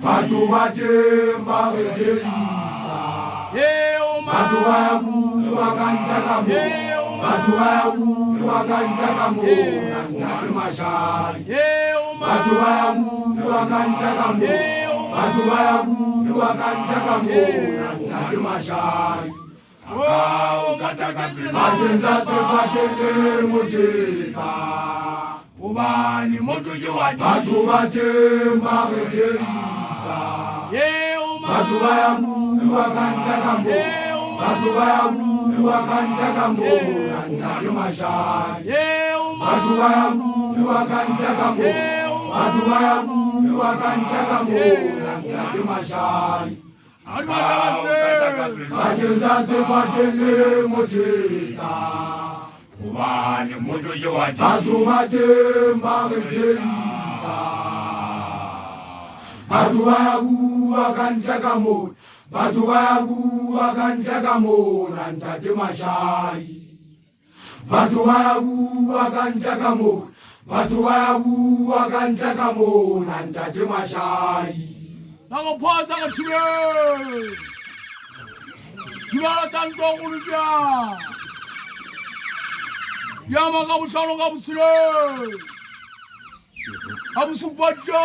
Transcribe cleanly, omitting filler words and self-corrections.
Batho ba teng ba re tshedisa, batho ba ya bua ka ntle ka moo, batho ba ya bua ka ntle ka moo, ntate Mashari. Batho ba ya bua ka ntle ka moo, batho ba ya bua ka ntle ka moo, ntate Mashari. Bakeng tsa sefateng le mothetsa, Hobane motho ke wa batho ba teng ba re tshedisa, batho ba ya bua ka ntle ka moo, batho ba ya bua ka ntle ka moo, ntate Mashari. Batho ba ya bua ka ntle ka moo, batho ba ya bua ka ntle ka moo, ntate Mashari. Bakeng tsa sefateng le mothetsa, Hobane motho ke wa batho ba teng ba re tshedisa, batho ba ya bua ka ntle ka moo, batho ba ya bua ka ntle ka moo, ntate Mashari. Batho ba ya bua ka ntle ka moo, batho ba ya bua ka ntle ka moo, ntate Mashari. Sangophosa ka thibela. Thibela tsa ntlo go lutsa. Yama ka bohlalo ka bosile. Ka bosupatlo.